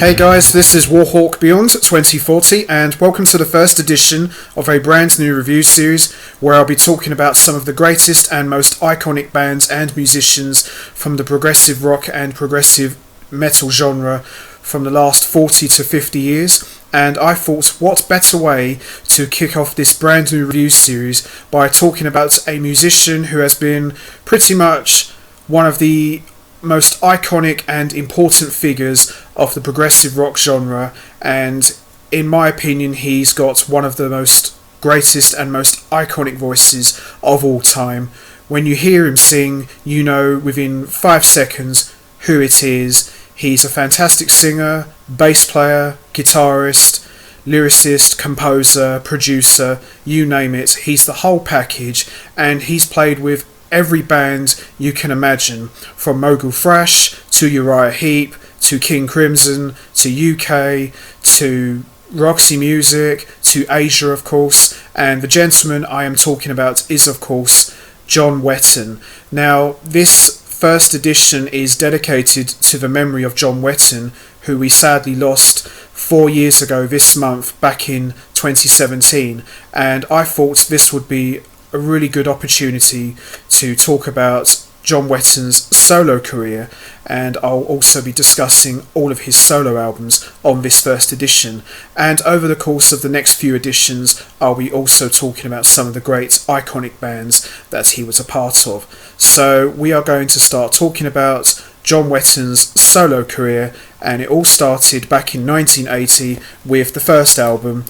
Hey guys, this is Warhawk Beyond 2040 and welcome to the first edition of a brand new review series where I'll be talking about some of the greatest and most iconic bands and musicians from the progressive rock and progressive metal genre from the last 40 to 50 years. And I thought, what better way to kick off this brand new review series by talking about a musician who has been pretty much one of the most iconic and important figures of the progressive rock genre, and in my opinion he's got one of the most greatest and most iconic voices of all time. When you hear him sing, you know within 5 seconds who it is. He's a fantastic singer, bass player, guitarist, lyricist, composer, producer, you name it. He's the whole package, and he's played with every band you can imagine, from Mogul Thrash to Uriah Heep to King Crimson to UK to Roxy music to Asia, of course, and the gentleman I am talking about is of course John Wetton. Now this first edition is dedicated to the memory of John Wetton, who we sadly lost 4 years ago this month, back in 2017, and I thought this would be a really good opportunity to talk about John Wetton's solo career, and I'll also be discussing all of his solo albums on this first edition, and over the course of the next few editions I'll be also talking about some of the great iconic bands that he was a part of. So we are going to start talking about John Wetton's solo career, and it all started back in 1980 with the first album,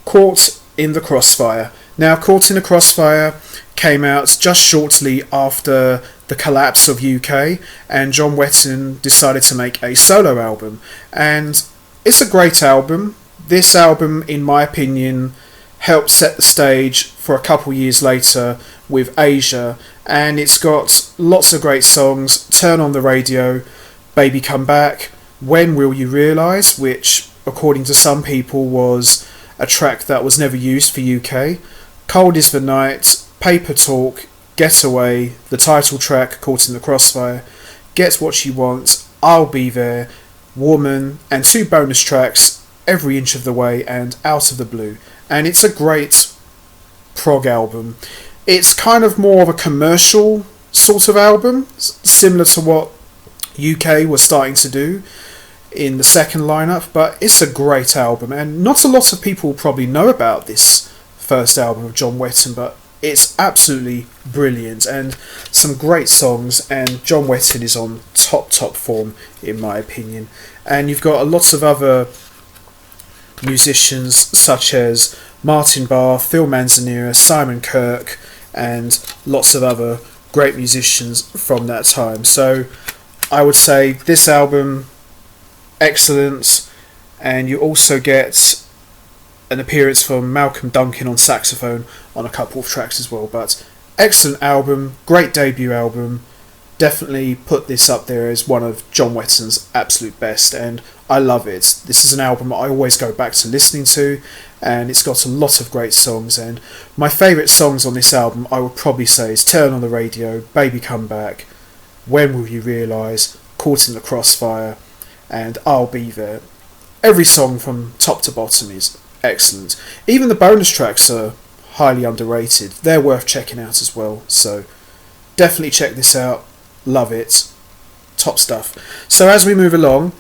Caught in the Crossfire. Now, Caught in the Crossfire came out just shortly after the collapse of UK, and John Wetton decided to make a solo album, and it's a great album. This album, in my opinion, helped set the stage for a couple years later with Asia, and it's got lots of great songs: Turn on the Radio, Baby Come Back, When Will You Realise, which according to some people was a track that was never used for UK, Cold is the Night, Paper Talk, Getaway, the title track Caught in the Crossfire, Get What You Want, I'll Be There, Woman, and 2 bonus tracks, Every Inch of the Way and Out of the Blue. And it's a great prog album. It's kind of more of a commercial sort of album, similar to what UK was starting to do in the second lineup, but it's a great album, and not a lot of people probably know about this first album of John Wetton, but it's absolutely brilliant and some great songs, and John Wetton is on top form in my opinion. And you've got lots of other musicians such as Martin Barr, Phil Manzanera, Simon Kirke, and lots of other great musicians from that time. So I would say this album, excellent, and you also get an appearance from Malcolm Duncan on saxophone on a couple of tracks as well. But excellent album, great debut album. Definitely put this up there as one of John Wetton's absolute best, and I love it. This is an album I always go back to listening to, and it's got a lot of great songs, and my favourite songs on this album I would probably say is Turn on the Radio, Baby Come Back, When Will You Realise, Caught in the Crossfire, and I'll Be There. Every song from top to bottom is excellent. Even the bonus tracks are highly underrated. They're worth checking out as well, so definitely check this out. Love it. Top stuff. So as we move along,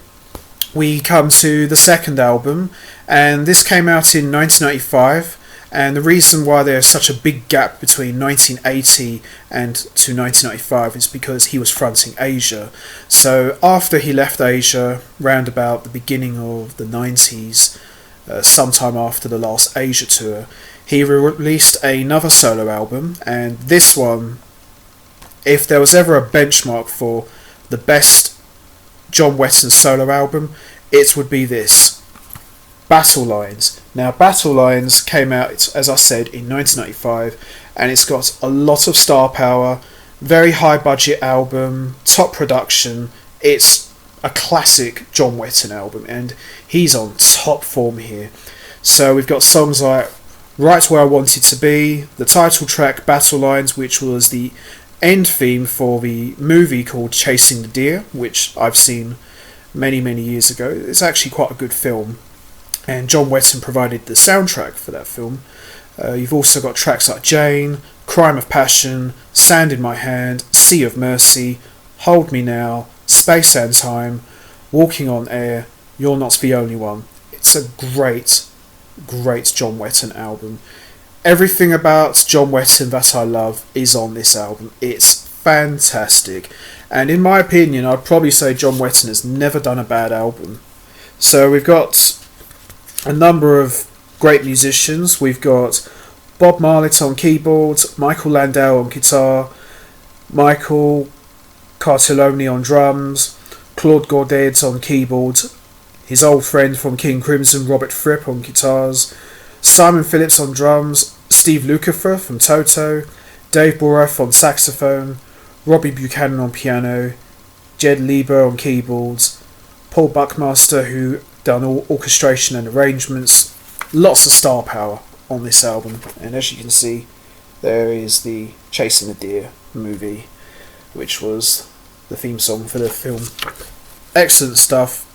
we come to the second album, and this came out in 1995, and the reason why there's such a big gap between 1980 and to 1995 is because he was fronting Asia. So after he left Asia, round about the beginning of the 90s, sometime after the last Asia tour, he released another solo album, and this one, if there was ever a benchmark for the best John Wetton solo album, it would be this, Battlelines. Now Battlelines came out, as I said, in 1995, and it's got a lot of star power, very high budget album, top production. It's a classic John Wetton album, and he's on top form here. So we've got songs like Right Where I Wanted to Be, the title track Battlelines, which was the end theme for the movie called Chasing the Deer, which I've seen many years ago. It's actually quite a good film, and John Wetton provided the soundtrack for that film. You've also got tracks like Jane, Crime of Passion, Sand in My Hand, Sea of Mercy, Hold Me Now, Space and Time, Walking on Air, You're Not the Only One. It's a great John Wetton album. Everything about John Wetton that I love is on this album. It's fantastic. And in my opinion, I'd probably say John Wetton has never done a bad album. So we've got a number of great musicians. We've got Bob Marlett on keyboards, Michael Landau on guitar, Michael Cartellone on drums, Claude Gourdet on keyboards, his old friend from King Crimson, Robert Fripp on guitars, Simon Phillips on drums, Steve Lukather from Toto, Dave Borath on saxophone, Robbie Buchanan on piano, Jed Lieber on keyboards, Paul Buckmaster, who done all orchestration and arrangements. Lots of star power on this album, and as you can see, there is the Chasing the Deer movie, which was the theme song for the film. Excellent stuff.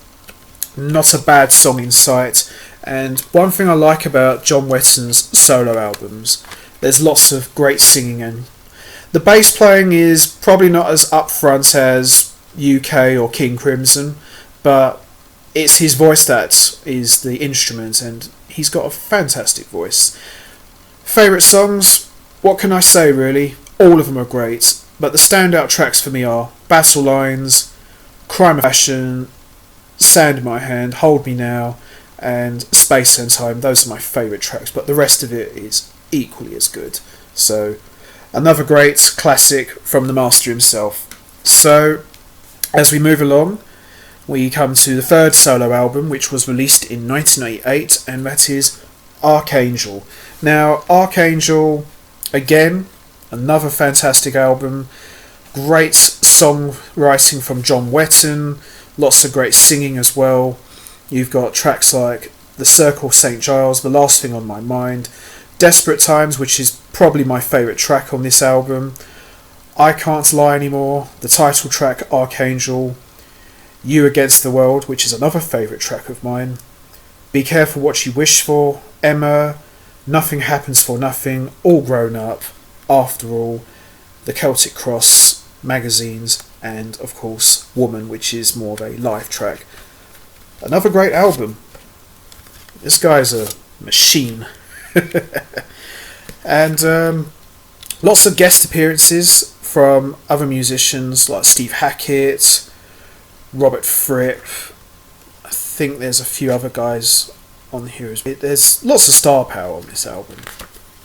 Not a bad song in sight. And one thing I like about John Wetton's solo albums, there's lots of great singing, and the bass playing is probably not as upfront as UK or King Crimson, but it's his voice that is the instrument, and he's got a fantastic voice. Favourite songs? What can I say really? All of them are great, but the standout tracks for me are Battlelines, Crime of Passion, Sand in My Hand, Hold Me Now, and Space and Time. Those are my favourite tracks, but the rest of it is equally as good. So, another great classic from the master himself. So, as we move along, we come to the third solo album, which was released in 1988, and that is Archangel. Now, Archangel, again, another fantastic album. Great songwriting from John Wetton, lots of great singing as well. You've got tracks like The Circle St. Giles, The Last Thing on My Mind, Desperate Times, which is probably my favourite track on this album, I Can't Lie Anymore, the title track Archangel, You Against the World, which is another favourite track of mine, Be Careful What You Wish For, Emma, Nothing Happens for Nothing, All Grown Up, After All, The Celtic Cross, Magazines, and of course Woman, which is more of a live track. Another great album. This guy's a machine. And lots of guest appearances from other musicians like Steve Hackett, Robert Fripp. I think there's a few other guys on here as well. There's lots of star power on this album.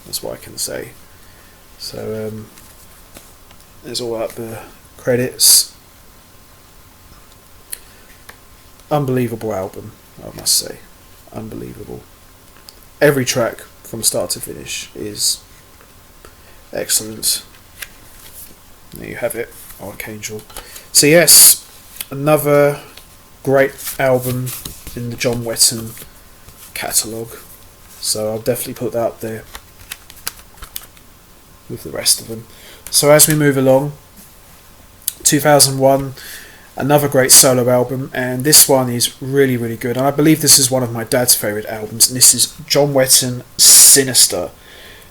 That's what I can say. So there's all up the credits. Unbelievable album, I must say. Unbelievable. Every track from start to finish is excellent. There you have it, Archangel. So yes, another great album in the John Wetton catalogue. So I'll definitely put that up there with the rest of them. So as we move along, 2001, another great solo album, and this one is really good, and I believe this is one of my dad's favourite albums, and this is John Wetton, Sinister.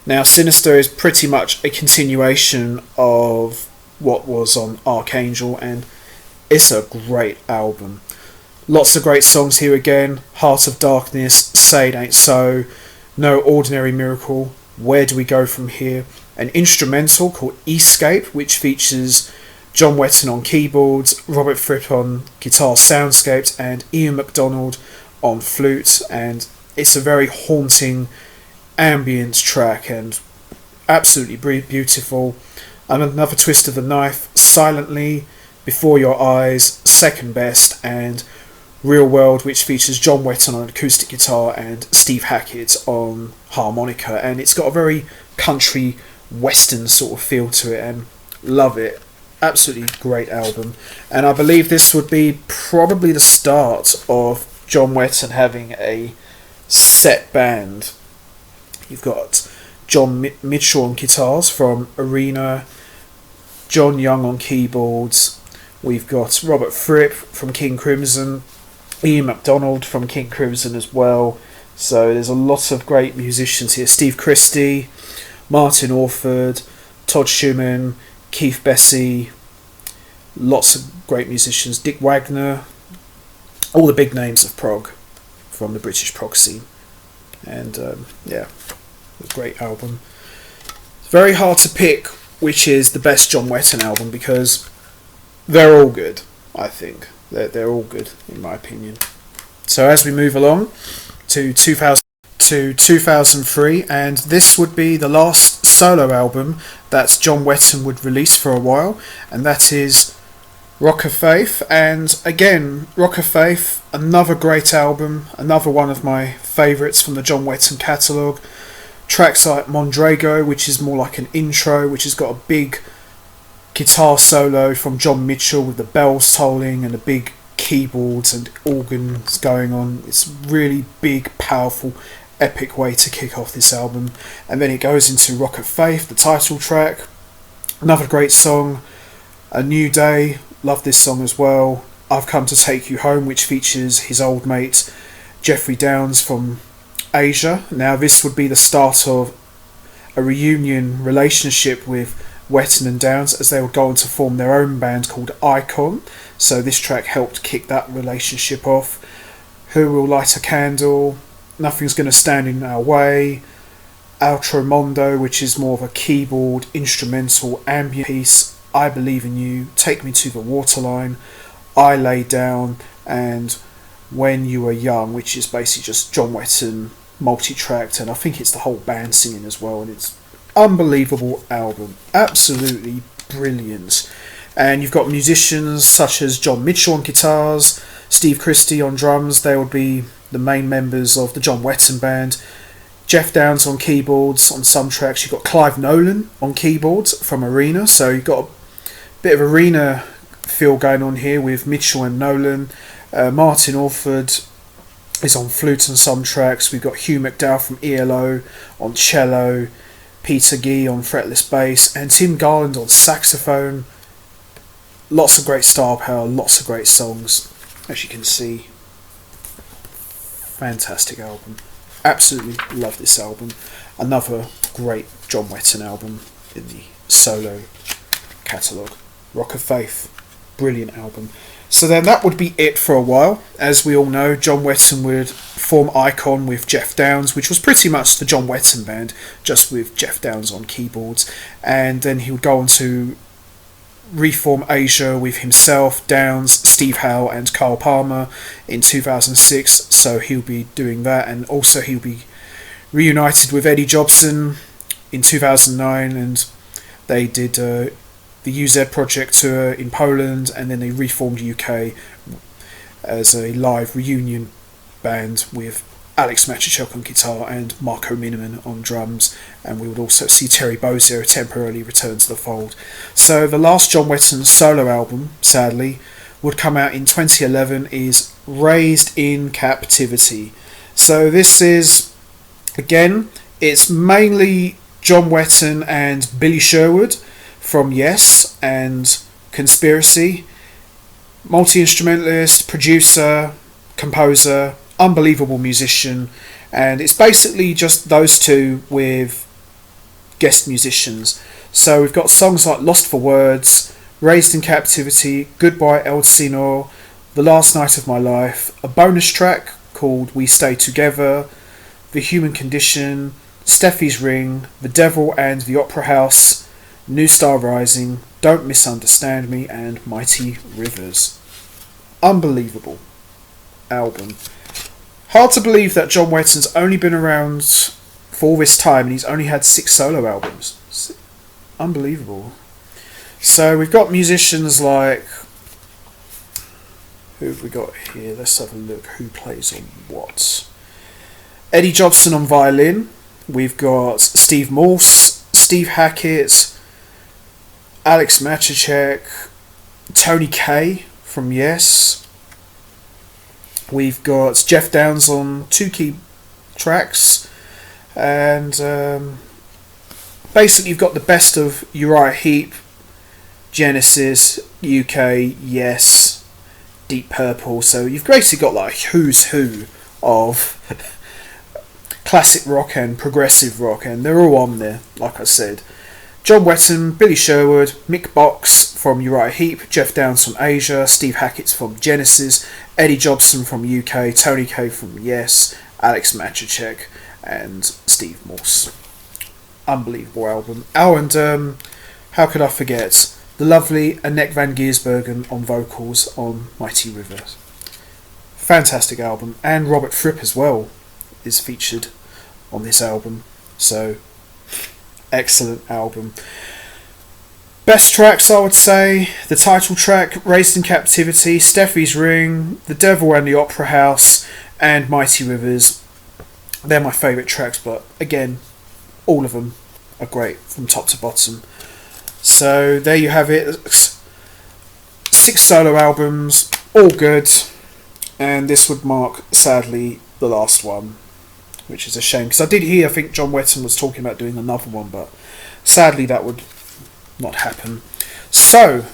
Now Sinister is pretty much a continuation of what was on Archangel, and it's a great album. Lots of great songs here again: Heart of Darkness, Say It Ain't So, No Ordinary Miracle, Where Do We Go From Here, an instrumental called Escape, which features John Wetton on keyboards, Robert Fripp on guitar soundscapes, and Ian MacDonald on flute, and it's a very haunting ambient track and absolutely beautiful. And another twist of the knife, Silently, Before Your Eyes, Second Best, and Real World, which features John Wetton on acoustic guitar and Steve Hackett on harmonica, and it's got a very country western sort of feel to it, and love it. Absolutely great album, and I believe this would be probably the start of John Wetton having a set band. You've got John Mitchell on guitars from Arena, John Young on keyboards, We've got Robert Fripp from King Crimson, Ian MacDonald from King Crimson as well. So there's a lot of great musicians here. Steve Christie, Martin Orford, Todd Schumann, Keith Bessie, lots of great musicians. Dick Wagner, all the big names of prog from the British prog scene. And yeah, a great album. It's very hard to pick which is the best John Wetton album because they're all good, I think. They're all good, in my opinion. So as we move along to 2003, and this would be the last solo album that John Wetton would release for a while, and that is Rock of Faith. And again, Rock of Faith, another great album, another one of my favourites from the John Wetton catalogue. Tracks like Mondrago, which is more like an intro, which has got a big guitar solo from John Mitchell with the bells tolling and the big keyboards and organs going on. It's really big, powerful, epic way to kick off this album. And then it goes into Rock of Faith, the title track. Another great song, A New Day, love this song as well. I've Come to Take You Home, which features his old mate Geoffrey Downes from Asia. Now this would be the start of a reunion relationship with Wetton and Downes, as they would go on to form their own band called Icon. So this track helped kick that relationship off. Who Will Light a Candle, Nothing's Gonna Stand in Our Way, Outro Mondo, which is more of a keyboard instrumental ambient piece, I Believe in You, Take Me to the Waterline, I Lay Down, and When You Were Young, which is basically just John Wetton multi-tracked, and I think it's the whole band singing as well, and it's unbelievable album, absolutely brilliant. And you've got musicians such as John Mitchell on guitars, Steve Christie on drums, they would be the main members of the John Wetton band. Geoff Downes on keyboards on some tracks. You've got Clive Nolan on keyboards from Arena, so you've got a bit of Arena feel going on here with Mitchell and Nolan. Martin Orford is on flute on some tracks. We've got Hugh McDowell from ELO on cello, Peter Gee on fretless bass, and Tim Garland on saxophone. Lots of great star power, lots of great songs, as you can see. Fantastic album. Absolutely love this album. Another great John Wetton album in the solo catalogue. Rock of Faith, brilliant album. So then that would be it for a while. As we all know, John Wetton would form Icon with Geoff Downes, which was pretty much the John Wetton band, just with Geoff Downes on keyboards. And then he would go on to reform Asia with himself, Downes, Steve Howe and Carl Palmer in 2006. So he'll be doing that, and also he'll be reunited with Eddie Jobson in 2009, and they did the UZ Project tour in Poland, and then they reformed UK as a live reunion band with Alex Machichuk on guitar and Marco Miniman on drums, and we would also see Terry Bozzio temporarily return to the fold. So the last John Wetton solo album, sadly, would come out in 2011 is Raised in Captivity. So this is, again, it's mainly John Wetton and Billy Sherwood from Yes and Conspiracy, multi-instrumentalist, producer, composer, unbelievable musician, and it's basically just those two with guest musicians. So we've got songs like Lost for Words, Raised in Captivity, Goodbye Elsinore, The Last Night of My Life, a bonus track called We Stay Together, The Human Condition, Steffi's Ring, The Devil and the Opera House, New Star Rising, Don't Misunderstand Me, and Mighty Rivers. Unbelievable album. Hard to believe that John Wetton's only been around for all this time and he's only had 6 solo albums. It's unbelievable. So we've got musicians like... who have we got here? Let's have a look. Who plays on what? Eddie Jobson on violin. We've got Steve Morse, Steve Hackett, Alex Machichek, Tony Kaye from Yes. We've got Geoff Downes on 2 key tracks, and basically you've got the best of Uriah Heep, Genesis, UK, Yes, Deep Purple. So you've basically got like who's who of classic rock and progressive rock, and they're all on there, like I said. John Wetton, Billy Sherwood, Mick Box from Uriah Heep, Geoff Downes from Asia, Steve Hackett from Genesis, Eddie Jobson from UK, Tony Kaye from Yes, Alex Machacek, and Steve Morse. Unbelievable album. Oh, and how could I forget the lovely Annette van Giersbergen on vocals on Mighty Rivers. Fantastic album. And Robert Fripp as well is featured on this album. So, excellent album. Best tracks, I would say, the title track, Raised in Captivity, Steffi's Ring, The Devil and the Opera House, and Mighty Rivers. They're my favourite tracks, but again, all of them are great from top to bottom. So there you have it. 6 solo albums, all good, and this would mark, sadly, the last one, which is a shame, because I did hear, I think John Wetton was talking about doing another one, but sadly that would not happen. So,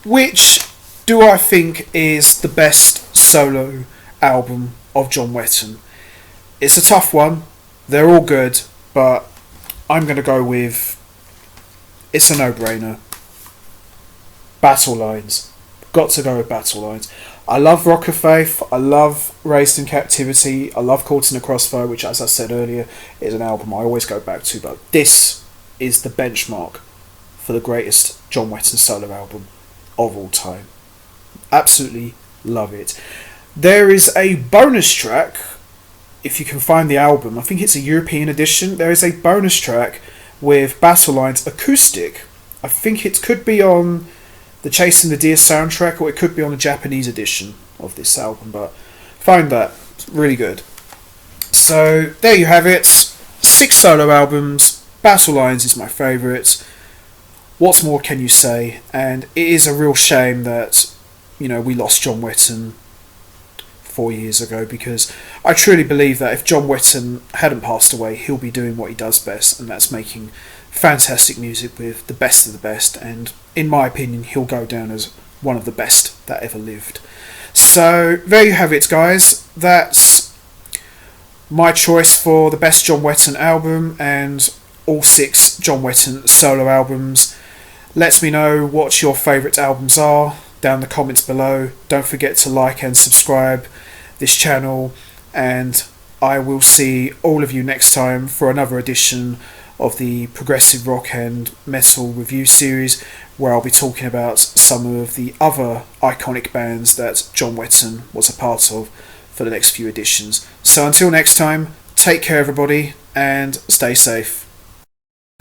which do I think is the best solo album of John Wetton? It's a tough one. They're all good, but I'm going to go with, it's a no-brainer, Battlelines. Got to go with Battlelines. I love Rock of Faith, I love Raised in Captivity, I love Caught in the Crossfire, which, as I said earlier, is an album I always go back to, but this is the benchmark for the greatest John Wetton solo album of all time. Absolutely love it. There is a bonus track, if you can find the album, I think it's a European edition, there is a bonus track with Battlelines acoustic. I think it could be on the Chasing the Deer soundtrack, or it could be on the Japanese edition of this album, but find that. It's really good. So there you have it. 6 solo albums. Battlelines is my favourite. What more can you say? And it is a real shame that, we lost John Wetton 4 years ago, because I truly believe that if John Wetton hadn't passed away, he'll be doing what he does best, and that's making fantastic music with the best of the best, and in my opinion he'll go down as one of the best that ever lived. So there you have it, guys. That's my choice for the best John Wetton album and all 6 John Wetton solo albums. Let me know what your favourite albums are down in the comments below. Don't forget to like and subscribe this channel, and I will see all of you next time for another edition of the Progressive Rock and Metal review series, where I'll be talking about some of the other iconic bands that John Wetton was a part of for the next few editions. So until next time, take care everybody and stay safe.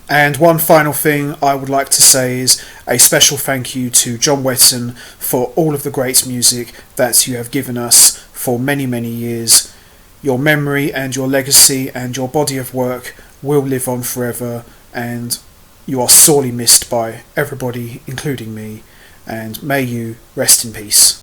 And one final thing I would like to say is a special thank you to John Wetton for all of the great music that you have given us for many, many years. Your memory and your legacy and your body of work will live on forever, and you are sorely missed by everybody, including me, and may you rest in peace.